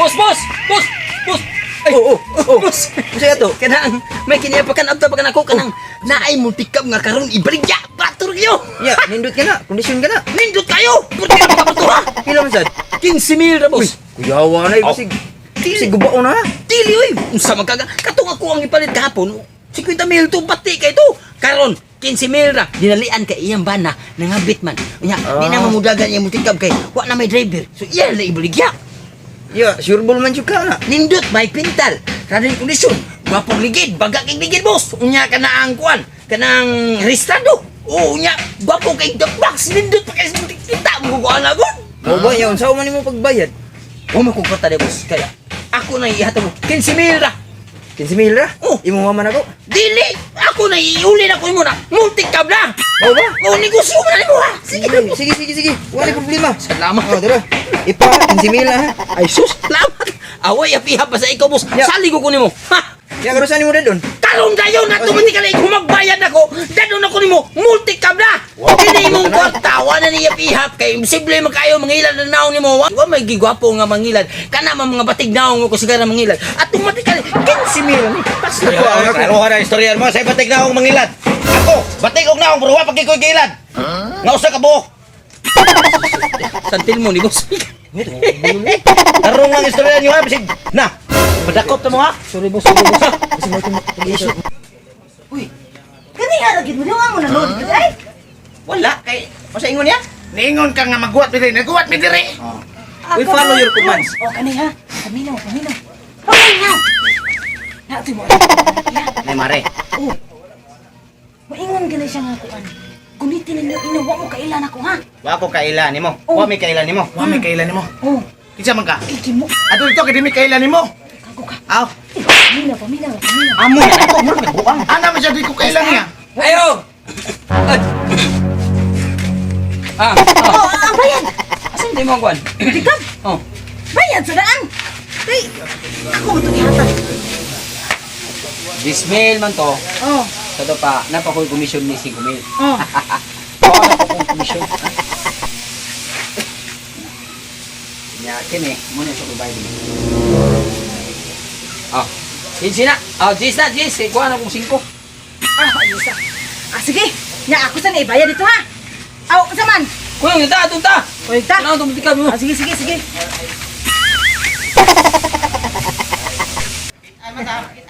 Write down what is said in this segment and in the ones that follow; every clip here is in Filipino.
Boss! Ay, boss! Masaya to, kanang may kiniapakan abta pa ako kanang naay multikab nga karon ibaligya patur kayo. Ya, nindot ka na, kondisyon ka na. Nindot kayo. Purti ka pa to ha. Pila man sad? 15,000 ra boss. Kuyawa na ibig sig gubao na. Dili oy. Unsa man kaga katong ako ang ipalit kahapon. 50,000 to pati kay to. Karon 15,000 ra dinalian kay iyang bana nangabit man. Unya, di na mamudagan iyang multikab kay wa na may driver. So iya na ibaligya. Ya, surebol man jud ka na. Nindot may pintal. Kadang kondisyon. Gwapong ligid, baga kay ligid boss. Unya ka na ang kuan, kanang restado. Oh, unya gwapo kay the box nindot pa kay kita mo ko ana gon. Mo ba ya unsa man nimo pagbayad? O makukuta de boss kaya ako na ihatag mo 15,000 ra. 15,000 ra? Oh. Imo man ako. Dili, ako na iuli na ko imo na. Multikab na. Mo ba? O negosyo mo na nimo ha. Sige. Sige. Wala problema. Salamat. Oh, dara. Ipa 15,000 ha. Ay sus, salamat. Away apiha pa sa ikaw boss. Ya. Salig ko nimo. Ha. Ya karusan nimo doon. Karon dayon na tumatikali kung magbayad ako, dadon ako nimo multikab na. Dili mong kwartawa na niya pihap kay imposible man kayo mangilan na naong nimo. Wa may gigwapo nga mangilan. Kana man mga batig naong ko sigara mangilan. At tumatikali 15,000 ni. Basta ko Ano ka na istorya mo? Say batik na akong mangilad. Ako, batik og na akong buruwa pag iko'y kailad. Nga usa ka buhok. santil mo ni boss. Tarong ang istorya niyo ha, bisig. Na, padakot mo ha. Sorry boss. Kasi mo ito Uy, kani nga lagi mo nga mo na load ka ay. Wala, kay, masa ingon niya? Niingon ka nga magguwat mi diri, nagguwat mi diri. We follow your commands. Oh, kani ha. Kaminaw. Kaminaw. Nato mo. Nay mare. Oh. Maingon gani siya nga kuan. Gunitin ninyo inawa mo kailan ako ha. Wa ko kailan nimo. Oh. Wa mi kailan nimo. Wa mi kailan nimo. Oh, Kinsa man ka? kiki mo. Ato ito kay mi kailan nimo. Kago ka. Aw, Paminaw. amo na ako mo nagbuang. Ana man siya di ko kailan niya. Ayo. Oh, ang bayad. Asan di mo kuan? Tikab. Oh. Bayad sa daan. Ay, ako ito ihatag. Dismail man to. Oh, Sa pa, napakoy komisyon ni 5,000. oh. Wala ko kong komisyon. Nya kini, mo na sa kubay din. Ah. Kinsi na. Ah, Jis na. Kuha na kong 5. Ayos ah. Sige. Nya ako sa ibayad dito ha. Aw, saman. Kuya, atong ta. Oy, ta. Ano itong butikab mo? Sige.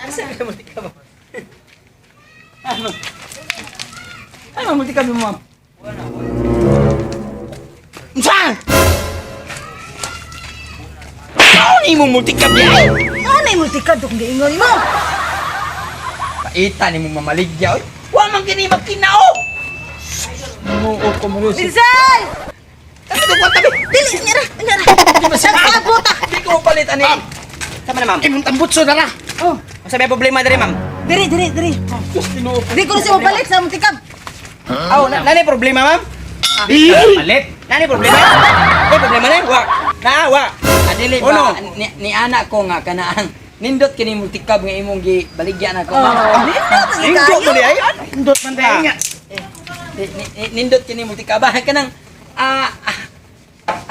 Asa ka butikab mo? Ano butikab mo, ma'am? Saan? Ano ni mo multikab niya? Ano yung multikad kung giingon mo? Paita ni mo mamaligya, oy. Wa man kini magkinao. Muo ko mo si. Pinsan! Ano to kwanta bi? Dili, nyara. Di ba siya? Ah, puta. Di ko palit ani. Sama na ma'am. Imong tambutso na ra. Oh, Asa may problema diri ma'am? diri. Diyos Ginoo. Di ko na siya mabalik sa multikab. Aw, nani problema ma'am? Palit. Nani problema? May problema na? Wa. Adili Uno. ba ni anak ko nga kanaan nindot kini multikab nga imong gibaligyan ako. Indot mo di ay. Indot man tayo nga. Nindot kini multikab kanang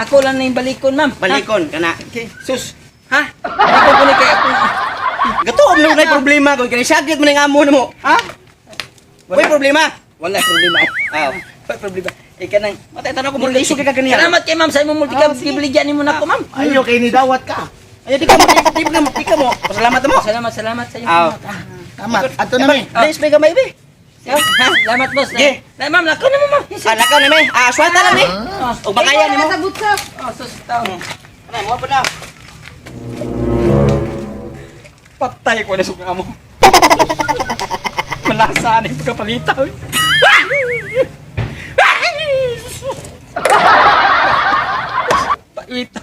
ako lang na yung balikon, ma'am. Balikon kana. Sus. Ha? Balikon ko ni kay ako. Gatuom lang na problema kung kani sakit mo ning amo mo. Ha? May problema. Wala problema. Aw. Wala problema. Kanang Matay tanong ko mo iso ka kaniya. salamat kay ma'am sa imong multikab gibaligyan nimo nako, ma'am. Ayo kay ni dawat ka. Ayo di ka mo. Pasalamat mo. Salamat sa iyo. Aw. Tama. Ato na mi. Please may gamay bi. Ha? Salamat, boss. Sige. Ma'am, lako na mo, ma'am. Alakaw na mi. Swata lang ni. Og bakayan nimo. Sa butsa. Oh, sus, tao. Ano mo pa na? Patay ko na suga mo. Malasa na yung pagkapalitaw. Paita.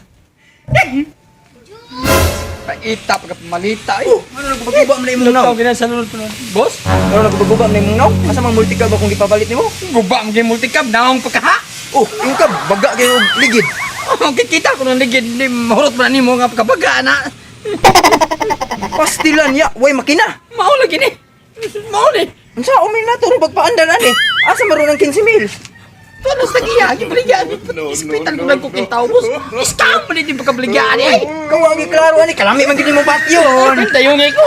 Paita pagkapamalita. Ano nagbaguba man imong naw? Tawag sa nunod po. Boss? Ano nagbaguba man imong naw? Asa man multikab akong gipabalit nimo? Guba ang game multicab. Naong pagkaha. Oh, yung ka baga kayo ligid. Oh, kikita ko ng ligid. Mahurot ba ni mo nga pagkabaga na. Pastilan ya, way makina. Mao lagi ni. Mao ni. Unsa umay nato ro pagpaandar ani? Asa maron ang 15,000? Paano sa giya? Gibaligyan. Ispitan ko lang kung kintaw, boss. Scam pa din pagkabaligyan eh. Kawagi klaro ani kalami man gid mo patyon. Dayungay ko.